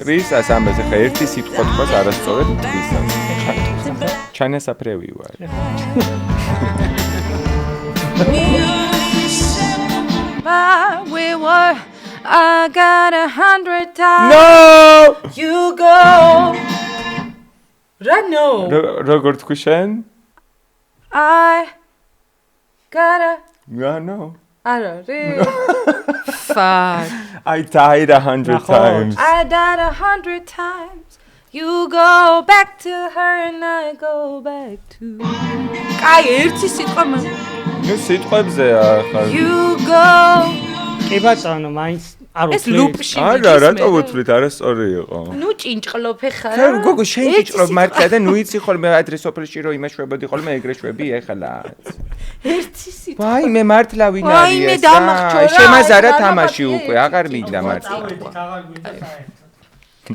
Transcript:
მტრისას ამაზე ხა ერთი სიტყვა თქვას არასწორად მტრისას. ჩანასაფრევი ვარ. We were I got 100 times No! You go Rano როგორ თქვი შენ? I gotta No. არა Fuck I died 100 times. I died 100 times You go back to her and I go back to კაი ერთი სიტყვა ნუ სიტყვებზეა ხარ. You go კი ბატონო, მაინც არ ეს ლუპში არა, რატო ვუთვლით, არასწორი იყო. ნუ ჭინჭყლობ ხარ. ხარ გოგო, შენ ჭინჭყლობ მართლა და ნუ იცი ხოლმე ადრე სოფელში რომ იმაშვებოდი ხოლმე ეგრე შვები ეხლაც. ერთი სიტყვა. ვაი, მე მართლა ვინ არის ეს? ვაი, მე დამახჩო რა. შემაზარა თამაში უკვე, აღარ მინდა მართლა.